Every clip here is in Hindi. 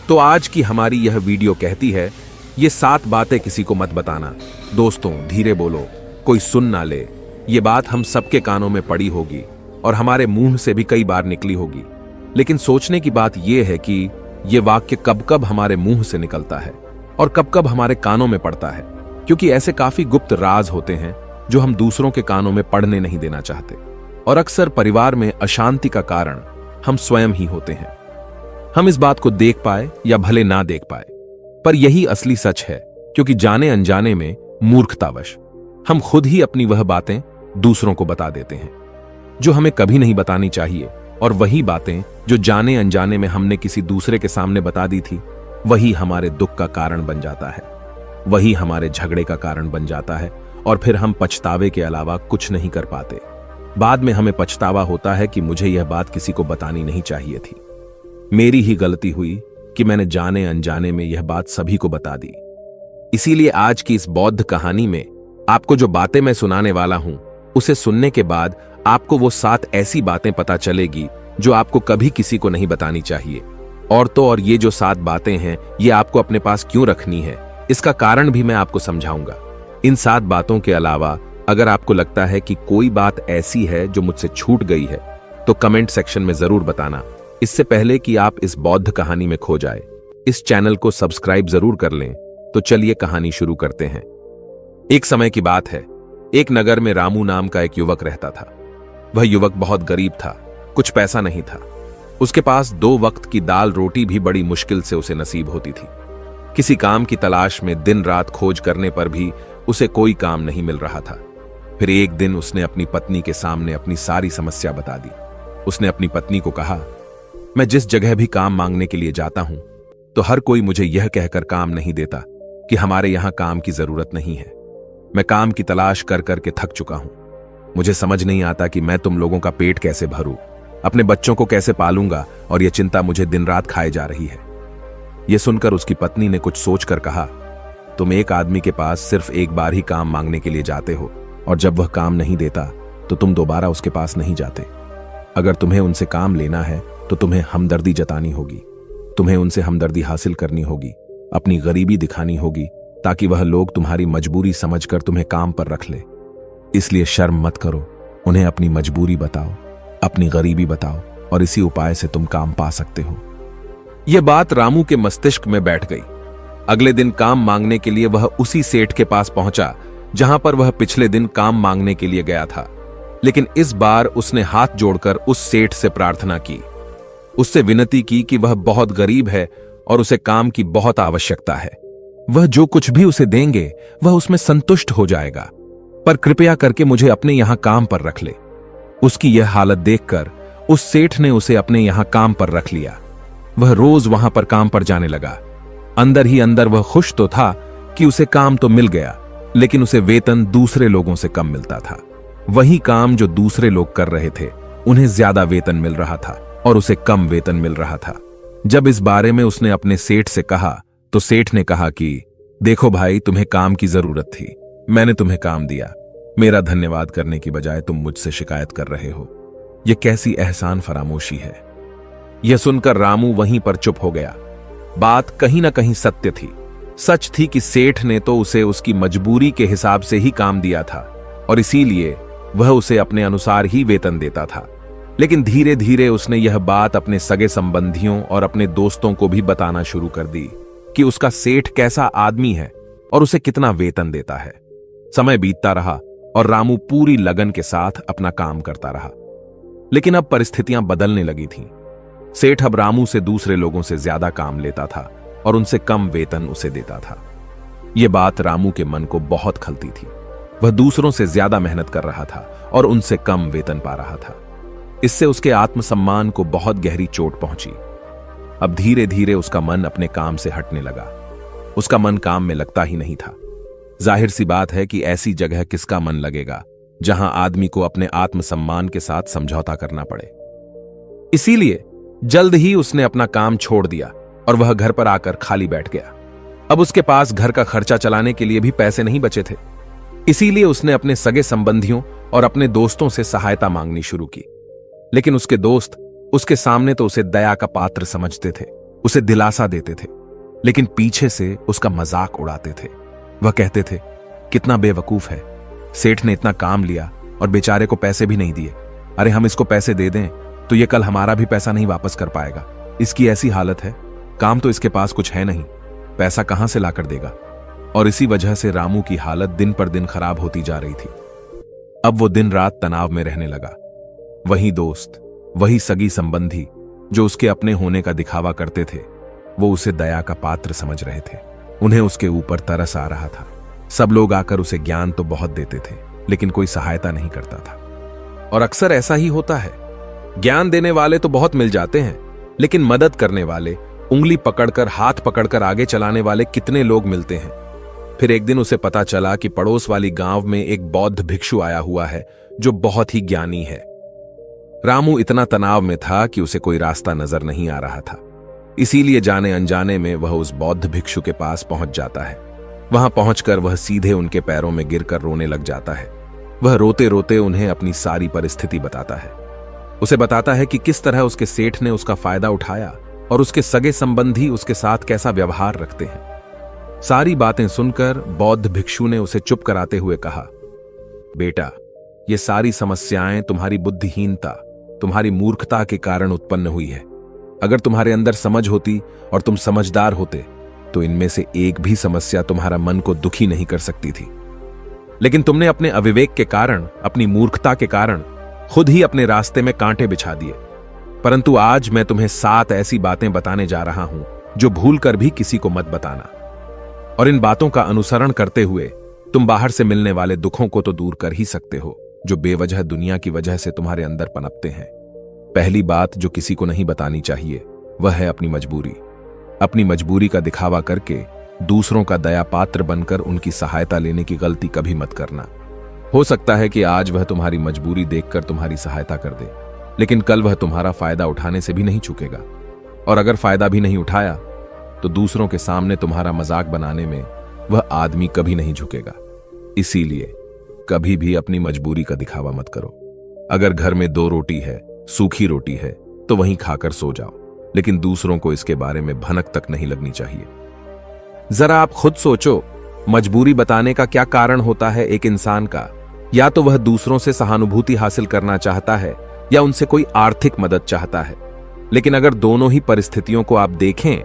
तो आज की हमारी यह वीडियो कहती है, ये 7 बातें किसी को मत बताना। दोस्तों, धीरे बोलो, कोई सुन ना ले। ये बात हम सबके कानों में पड़ी होगी और हमारे मुंह से भी कई बार निकली होगी, लेकिन सोचने की बात यह है कि ये वाक्य कब कब हमारे मुंह से निकलता है और कब कब हमारे कानों में पड़ता है, क्योंकि ऐसे काफी गुप्त राज होते हैं जो हम दूसरों के कानों में पड़ने नहीं देना चाहते। और अक्सर परिवार में अशांति का कारण हम स्वयं ही होते हैं। हम इस बात को देख पाए या भले ना देख पाए, पर यही असली सच है, क्योंकि जाने अनजाने में मूर्खतावश हम खुद ही अपनी वह बातें दूसरों को बता देते हैं जो हमें कभी नहीं बतानी चाहिए। और वही बातें जो जाने अनजाने में हमने किसी दूसरे के सामने बता दी थी, वही हमारे दुख का कारण बन जाता है, वही हमारे झगड़े का कारण बन जाता है, और फिर हम पछतावे के अलावा कुछ नहीं कर पाते। बाद में हमें पछतावा होता है कि मुझे यह बात किसी को बतानी नहीं चाहिए थी। मेरी ही गलती हुई कि मैंने जाने अनजाने में यह बात सभी को बता दी। इसीलिए आज की इस बौद्ध कहानी में आपको जो बातें मैं सुनाने वाला हूं, उसे सुनने के बाद आपको वो 7 ऐसी बातें पता चलेगी जो आपको कभी किसी को नहीं बतानी चाहिए। और तो और ये जो 7 बातें हैं, ये आपको अपने पास क्यों रखनी है, इसका कारण भी मैं आपको समझाऊंगा। इन 7 बातों के अलावा अगर आपको लगता है कि कोई बात ऐसी है जो मुझसे छूट गई है, तो कमेंट सेक्शन में जरूर बताना। इससे पहले कि आप इस बौद्ध कहानी में खो जाए, इस चैनल को सब्सक्राइब जरूर कर लें। तो चलिए कहानी शुरू करते हैं। एक समय की बात है, एक नगर में रामू नाम का एक युवक रहता था। वह युवक बहुत गरीब था, कुछ पैसा नहीं था। उसके पास 2 वक्त की दाल रोटी भी बड़ी मुश्किल से उसे नसीब होती थी। किसी काम की तलाश में दिन रात खोज करने पर भी उसे कोई काम नहीं मिल रहा था। फिर एक दिन उसने अपनी पत्नी के सामने अपनी सारी समस्या बता दी। उसने अपनी पत्नी को कहा, मैं जिस जगह भी काम मांगने के लिए जाता हूं, तो हर कोई मुझे यह कहकर काम नहीं देता कि हमारे यहां काम की जरूरत नहीं है। मैं काम की तलाश कर करके थक चुका हूं। मुझे समझ नहीं आता कि मैं तुम लोगों का पेट कैसे भरूं, अपने बच्चों को कैसे पालूंगा, और यह चिंता मुझे दिन रात खाए जा रही है। यह सुनकर उसकी पत्नी ने कुछ सोचकर कहा, तुम एक आदमी के पास सिर्फ एक बार ही काम मांगने के लिए जाते हो, और जब वह काम नहीं देता तो तुम दोबारा उसके पास नहीं जाते। अगर तुम्हें उनसे काम लेना है तो तुम्हें हमदर्दी जतानी होगी, तुम्हें उनसे हमदर्दी हासिल करनी होगी, अपनी गरीबी दिखानी होगी, ताकि वह लोग तुम्हारी मजबूरी समझकर तुम्हें काम पर रख ले। इसलिए शर्म मत करो, उन्हें अपनी मजबूरी बताओ, अपनी गरीबी बताओ, और इसी उपाय से तुम काम पा सकते हो। यह बात रामू के मस्तिष्क में बैठ गई। अगले दिन काम मांगने के लिए वह उसी सेठ के पास पहुंचा जहां पर वह पिछले दिन काम मांगने के लिए गया था। लेकिन इस बार उसने हाथ जोड़कर उस सेठ से प्रार्थना की, उससे विनती की कि वह बहुत गरीब है और उसे काम की बहुत आवश्यकता है। वह जो कुछ भी उसे देंगे वह उसमें संतुष्ट हो जाएगा, पर कृपया करके मुझे अपने यहां काम पर रख ले। उसकी यह हालत देखकर उस सेठ ने उसे अपने यहां काम पर रख लिया। वह रोज वहां पर काम पर जाने लगा। अंदर ही अंदर वह खुश तो था कि उसे काम तो मिल गया, लेकिन उसे वेतन दूसरे लोगों से कम मिलता था। वही काम जो दूसरे लोग कर रहे थे, उन्हें ज्यादा वेतन मिल रहा था और उसे कम वेतन मिल रहा था। जब इस बारे में उसने अपने सेठ से कहा, तो सेठ ने कहा कि देखो भाई, तुम्हें काम की जरूरत थी, मैंने तुम्हें काम दिया। मेरा धन्यवाद करने की बजाय तुम मुझसे शिकायत कर रहे हो। यह कैसी एहसान फरामोशी है। यह सुनकर रामू वहीं पर चुप हो गया। बात कहीं ना कहीं सत्य थी। सच थी कि सेठ ने तो उसे उसकी मजबूरी के हिसाब से ही काम दिया था, और इसीलिए वह उसे अपने अनुसार ही वेतन देता था। लेकिन धीरे धीरे उसने यह बात अपने सगे संबंधियों और अपने दोस्तों को भी बताना शुरू कर दी कि उसका सेठ कैसा आदमी है और उसे कितना वेतन देता है। समय बीतता रहा और रामू पूरी लगन के साथ अपना काम करता रहा। लेकिन अब परिस्थितियां बदलने लगी थीं। सेठ अब रामू से दूसरे लोगों से ज्यादा काम लेता था और उनसे कम वेतन उसे देता था। यह बात रामू के मन को बहुत खलती थी। वह दूसरों से ज्यादा मेहनत कर रहा था और उनसे कम वेतन पा रहा था। इससे उसके आत्मसम्मान को बहुत गहरी चोट पहुंची। अब धीरे धीरे उसका मन अपने काम से हटने लगा। उसका मन काम में लगता ही नहीं था। जाहिर सी बात है कि ऐसी जगह किसका मन लगेगा जहां आदमी को अपने आत्मसम्मान के साथ समझौता करना पड़े। इसीलिए जल्द ही उसने अपना काम छोड़ दिया और वह घर पर आकर खाली बैठ गया। अब उसके पास घर का खर्चा चलाने के लिए भी पैसे नहीं बचे थे। इसीलिए उसने अपने सगे संबंधियों और अपने दोस्तों से सहायता मांगनी शुरू की। लेकिन उसके दोस्त उसके सामने तो उसे दया का पात्र समझते थे। उसे दिलासा देते थे, लेकिन पीछे से उसका मजाक उड़ाते थे। वह कहते थे, कितना बेवकूफ है, सेठ ने इतना काम लिया और बेचारे को पैसे भी नहीं दिए। अरे हम इसको पैसे दे दें तो ये कल हमारा भी पैसा नहीं वापस कर पाएगा। इसकी ऐसी हालत है, काम तो इसके पास कुछ है नहीं, पैसा कहां से लाकर देगा। और इसी वजह से रामू की हालत दिन पर दिन खराब होती जा रही थी। अब वो दिन रात तनाव में रहने लगा। वही दोस्त, वही सगी संबंधी जो उसके अपने होने का दिखावा करते थे, वो उसे दया का पात्र समझ रहे थे। उन्हें उसके ऊपर तरस आ रहा था। सब लोग आकर उसे ज्ञान तो बहुत देते थे, लेकिन कोई सहायता नहीं करता था। और अक्सर ऐसा ही होता है, ज्ञान देने वाले तो बहुत मिल जाते हैं, लेकिन मदद करने वाले, उंगली पकड़कर, हाथ पकड़कर आगे चलाने वाले कितने लोग मिलते हैं। फिर एक दिन उसे पता चला कि पड़ोस वाली गांव में एक बौद्ध भिक्षु आया हुआ है जो बहुत ही ज्ञानी है। रामू इतना तनाव में था कि उसे कोई रास्ता नजर नहीं आ रहा था। इसीलिए जाने अनजाने में वह उस बौद्ध भिक्षु के पास पहुंच जाता है। वहां पहुंचकर वह सीधे उनके पैरों में गिरकर रोने लग जाता है। वह रोते रोते उन्हें अपनी सारी परिस्थिति बताता है। उसे बताता है कि किस तरह उसके सेठ ने उसका फायदा उठाया और उसके सगे संबंधी उसके साथ कैसा व्यवहार रखते हैं। सारी बातें सुनकर बौद्ध भिक्षु ने उसे चुप कराते हुए कहा, बेटा, ये सारी समस्याएं तुम्हारी बुद्धिहीनता, तुम्हारी मूर्खता के कारण उत्पन्न हुई है। अगर तुम्हारे अंदर समझ होती और तुम समझदार होते तो इनमें से एक भी समस्या तुम्हारा मन को दुखी नहीं कर सकती थी। लेकिन तुमने अपने अविवेक के कारण, अपनी मूर्खता के कारण खुद ही अपने रास्ते में कांटे बिछा दिए। परंतु आज मैं तुम्हें 7 ऐसी बातें बताने जा रहा हूं जो भूल कर भी किसी को मत बताना। और इन बातों का अनुसरण करते हुए तुम बाहर से मिलने वाले दुखों को तो दूर कर ही सकते हो जो बेवजह दुनिया की वजह से तुम्हारे अंदर पनपते हैं। पहली बात जो किसी को नहीं बतानी चाहिए वह है अपनी मजबूरी। अपनी मजबूरी का दिखावा करके दूसरों का दया पात्र बनकर उनकी सहायता लेने की गलती कभी मत करना। हो सकता है कि आज वह तुम्हारी मजबूरी देखकर तुम्हारी सहायता कर दे, लेकिन कल वह तुम्हारा फायदा उठाने से भी नहीं चूकेगा। और अगर फायदा भी नहीं उठाया तो दूसरों के सामने तुम्हारा मजाक बनाने में वह आदमी कभी नहीं झुकेगा। इसीलिए कभी भी अपनी मजबूरी का दिखावा मत करो। अगर घर में 2 रोटी है, सूखी रोटी है, तो वहीं खाकर सो जाओ, लेकिन दूसरों को इसके बारे में भनक तक नहीं लगनी चाहिए। जरा आप खुद सोचो, मजबूरी बताने का क्या कारण होता है एक इंसान का? या तो वह दूसरों से सहानुभूति हासिल करना चाहता है या उनसे कोई आर्थिक मदद चाहता है। लेकिन अगर दोनों ही परिस्थितियों को आप देखें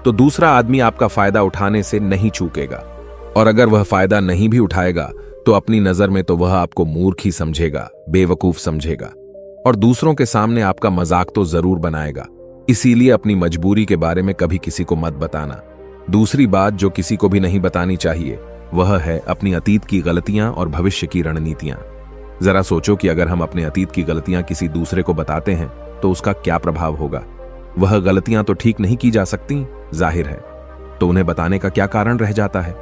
तो दूसरा आदमी आपका फायदा उठाने से नहीं चूकेगा। और अगर वह फायदा नहीं भी उठाएगा तो अपनी नजर में तो वह आपको मूर्ख ही समझेगा, बेवकूफ समझेगा, और दूसरों के सामने आपका मजाक तो जरूर बनाएगा। इसीलिए अपनी मजबूरी के बारे में कभी किसी को मत बताना। दूसरी बात जो किसी को भी नहीं बतानी चाहिए वह है अपनी अतीत की गलतियां और भविष्य की रणनीतियां। जरा सोचो कि अगर हम अपने अतीत की गलतियां किसी दूसरे को बताते हैं तो उसका क्या प्रभाव होगा। वह गलतियां तो ठीक नहीं की जा सकती, जाहिर है, तो उन्हें बताने का क्या कारण रह जाता है?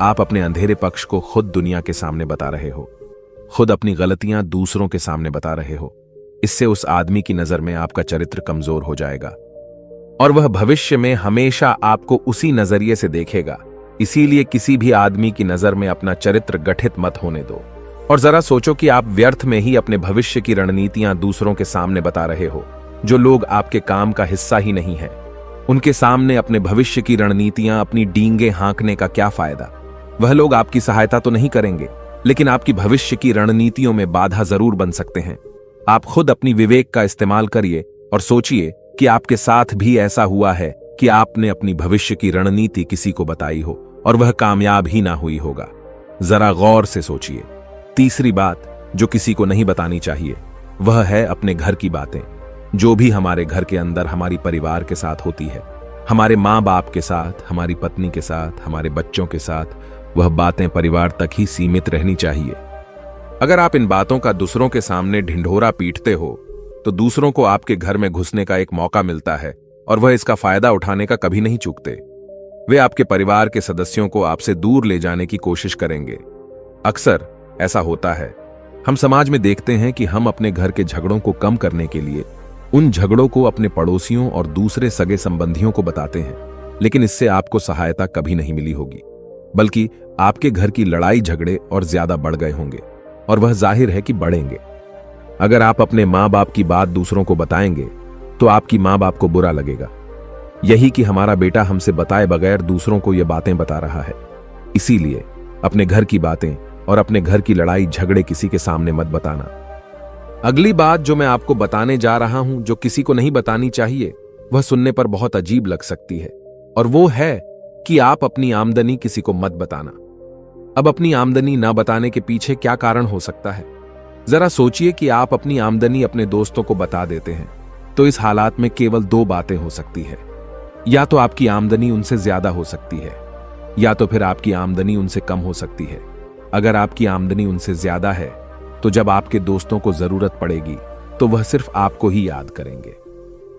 आप अपने अंधेरे पक्ष को खुद दुनिया के सामने बता रहे हो, खुद अपनी गलतियां दूसरों के सामने बता रहे हो। इससे उस आदमी की नजर में आपका चरित्र कमजोर हो जाएगा और वह भविष्य में हमेशा आपको उसी नजरिए से देखेगा। इसीलिए किसी भी आदमी की नजर में अपना चरित्र गठित मत होने दो। और जरा सोचो कि आप व्यर्थ में ही अपने भविष्य की रणनीतियां दूसरों के सामने बता रहे हो। जो लोग आपके काम का हिस्सा ही नहीं है, उनके सामने अपने भविष्य की रणनीतियां, अपनी डींगे हाँकने का क्या फायदा? वह लोग आपकी सहायता तो नहीं करेंगे, लेकिन आपकी भविष्य की रणनीतियों में बाधा जरूर बन सकते हैं। आप खुद अपनी विवेक का इस्तेमाल करिए और सोचिए कि आपके साथ भी ऐसा हुआ है कि आपने अपनी भविष्य की रणनीति किसी को बताई हो और वह कामयाब ही ना हुई होगा। जरा गौर से सोचिए। तीसरी बात जो किसी को नहीं बतानी चाहिए वह है अपने घर की बातें। जो भी हमारे घर के अंदर हमारी परिवार के साथ होती है, हमारे माँ बाप के साथ, हमारी पत्नी के साथ, हमारे बच्चों के साथ, वह बातें परिवार तक ही सीमित रहनी चाहिए। अगर आप इन बातों का दूसरों के सामने ढिंढोरा पीटते हो तो दूसरों को आपके घर में घुसने का एक मौका मिलता है और वह इसका फायदा उठाने का कभी नहीं चूकते। वे आपके परिवार के सदस्यों को आपसे दूर ले जाने की कोशिश करेंगे। अक्सर ऐसा होता है। हम समाज में देखते हैं कि हम अपने घर के झगड़ों को कम करने के लिए उन झगड़ों को अपने पड़ोसियों और दूसरे सगे संबंधियों को बताते हैं, लेकिन इससे आपको सहायता कभी नहीं मिली होगी, बल्कि आपके घर की लड़ाई झगड़े और ज्यादा बढ़ गए होंगे, और वह जाहिर है कि बढ़ेंगे। अगर आप अपने माँ बाप की बात दूसरों को बताएंगे तो आपकी माँ बाप को बुरा लगेगा। यही कि हमारा बेटा हमसे बताए बगैर दूसरों को ये बातें बता रहा है। इसीलिए अपने घर की बातें और अपने घर की लड़ाई झगड़े किसी के सामने मत बताना। अगली बात जो मैं आपको बताने जा रहा हूं, जो किसी को नहीं बतानी चाहिए, वह सुनने पर बहुत अजीब लग सकती है, और वो है कि आप अपनी आमदनी किसी को मत बताना। अब अपनी आमदनी ना बताने के पीछे क्या कारण हो सकता है? जरा सोचिए कि आप अपनी आमदनी अपने दोस्तों को बता देते हैं, तो इस हालात में केवल दो बातें हो सकती है। या तो आपकी आमदनी उनसे ज्यादा हो सकती है, या तो फिर आपकी आमदनी उनसे कम हो सकती है। अगर आपकी आमदनी उनसे ज्यादा है, तो जब आपके दोस्तों को जरूरत पड़ेगी तो वह सिर्फ आपको ही याद करेंगे,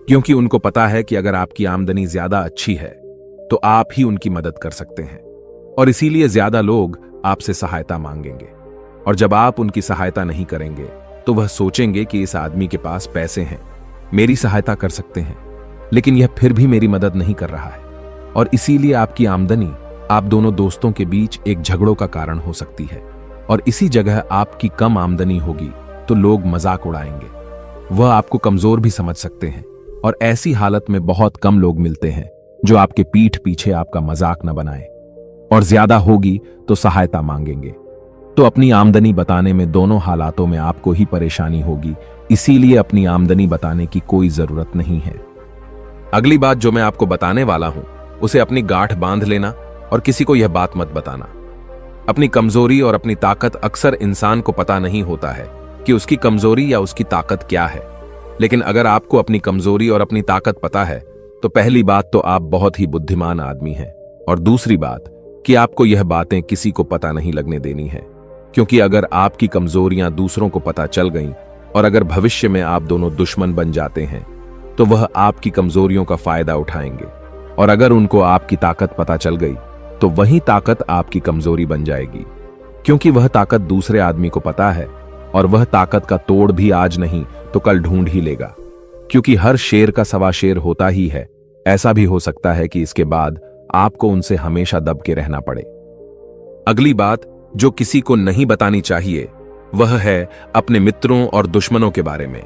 क्योंकि उनको पता है कि अगर आपकी आमदनी ज्यादा अच्छी है तो आप ही उनकी मदद कर सकते हैं, और इसीलिए ज्यादा लोग आपसे सहायता मांगेंगे। और जब आप उनकी सहायता नहीं करेंगे तो वह सोचेंगे कि इस आदमी के पास पैसे हैं, मेरी सहायता कर सकते हैं, लेकिन यह फिर भी मेरी मदद नहीं कर रहा है। और इसीलिए आपकी आमदनी आप दोनों दोस्तों के बीच एक झगड़ों का कारण हो सकती है। और इसी जगह आपकी कम आमदनी होगी तो लोग मजाक उड़ाएंगे, वह आपको कमजोर भी समझ सकते हैं, और ऐसी हालत में बहुत कम लोग मिलते हैं जो आपके पीठ पीछे आपका मजाक न बनाए, और ज्यादा होगी तो सहायता मांगेंगे। तो अपनी आमदनी बताने में दोनों हालातों में आपको ही परेशानी होगी, इसीलिए अपनी आमदनी बताने की कोई जरूरत नहीं है। अगली बात जो मैं आपको बताने वाला हूं, उसे अपनी गांठ बांध लेना और किसी को यह बात मत बताना। अपनी कमजोरी और अपनी ताकत अक्सर इंसान को पता नहीं होता है कि उसकी कमजोरी या उसकी ताकत क्या है। लेकिन अगर आपको अपनी कमजोरी और अपनी ताकत पता है तो पहली बात तो आप बहुत ही बुद्धिमान आदमी हैं, और दूसरी बात कि आपको यह बातें किसी को पता नहीं लगने देनी है, क्योंकि अगर आपकी कमजोरियां दूसरों को पता चल गईं और अगर भविष्य में आप दोनों दुश्मन बन जाते हैं तो वह आपकी कमजोरियों का फायदा उठाएंगे, और अगर उनको आपकी ताकत पता चल गई तो वही ताकत आपकी कमजोरी बन जाएगी, क्योंकि वह ताकत दूसरे आदमी को पता है, और वह ताकत का तोड़ भी आज नहीं तो कल ढूंढ ही लेगा, क्योंकि हर शेर का सवा शेर होता ही है। ऐसा भी हो सकता है कि इसके बाद आपको उनसे हमेशा दब के रहना पड़े। अगली बात जो किसी को नहीं बतानी चाहिए वह है अपने मित्रों और दुश्मनों के बारे में।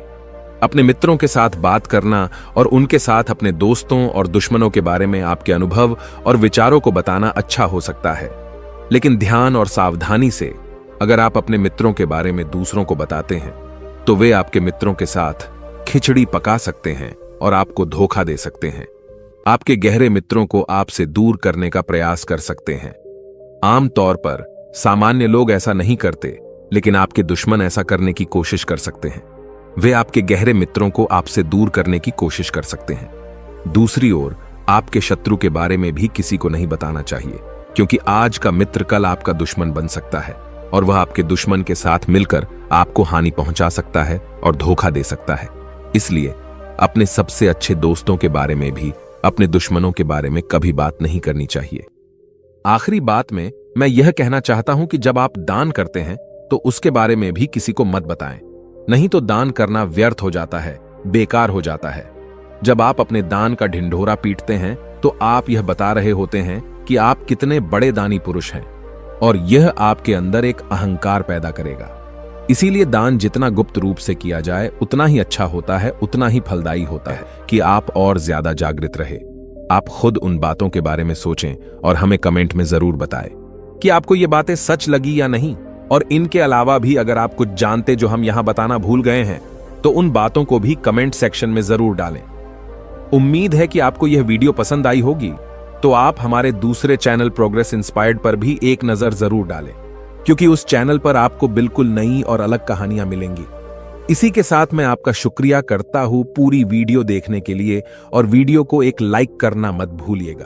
अपने मित्रों के साथ बात करना और उनके साथ अपने दोस्तों और दुश्मनों के बारे में आपके अनुभव और विचारों को बताना अच्छा हो सकता है, लेकिन ध्यान और सावधानी से। अगर आप अपने मित्रों के बारे में दूसरों को बताते हैं तो वे आपके मित्रों के साथ खिचड़ी पका सकते हैं और आपको धोखा दे सकते हैं। आपके गहरे मित्रों को आपसे दूर करने का प्रयास कर सकते हैं। आमतौर पर सामान्य लोग ऐसा नहीं करते, लेकिन आपके दुश्मन ऐसा करने की कोशिश कर सकते हैं। वे आपके गहरे मित्रों को आपसे दूर करने की कोशिश कर सकते हैं। दूसरी ओर आपके शत्रु के बारे में भी किसी को नहीं बताना चाहिए, क्योंकि आज का मित्र कल आपका दुश्मन बन सकता है, और वह आपके दुश्मन के साथ मिलकर आपको हानि पहुंचा सकता है और धोखा दे सकता है। इसलिए अपने सबसे अच्छे दोस्तों के बारे में भी अपने दुश्मनों के बारे में कभी बात नहीं करनी चाहिए। आखिरी बात में मैं यह कहना चाहता हूं कि जब आप दान करते हैं तो उसके बारे में भी किसी को मत बताएं, नहीं तो दान करना व्यर्थ हो जाता है, बेकार हो जाता है। जब आप अपने दान का ढिंढोरा पीटते हैं तो आप यह बता रहे होते हैं कि आप कितने बड़े दानी पुरुष हैं, और यह आपके अंदर एक अहंकार पैदा करेगा। इसीलिए दान जितना गुप्त रूप से किया जाए उतना ही अच्छा होता है, उतना ही फलदायी होता है कि आप और ज्यादा जागृत रहे। आप खुद उन बातों के बारे में सोचें और हमें कमेंट में जरूर बताएं कि आपको ये बातें सच लगी या नहीं, और इनके अलावा भी अगर आप कुछ जानते जो हम यहां बताना भूल गए हैं तो उन बातों को भी कमेंट सेक्शन में जरूर डालें। उम्मीद है कि आपको यह वीडियो पसंद आई होगी, तो आप हमारे दूसरे चैनल प्रोग्रेस इंस्पायर्ड पर भी एक नजर जरूर डालें, क्योंकि उस चैनल पर आपको बिल्कुल नई और अलग कहानियां मिलेंगी। इसी के साथ मैं आपका शुक्रिया करता हूं पूरी वीडियो देखने के लिए, और वीडियो को एक लाइक करना मत भूलिएगा।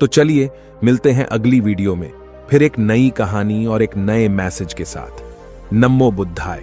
तो चलिए मिलते हैं अगली वीडियो में फिर एक नई कहानी और एक नए मैसेज के साथ। नमो बुद्धाय।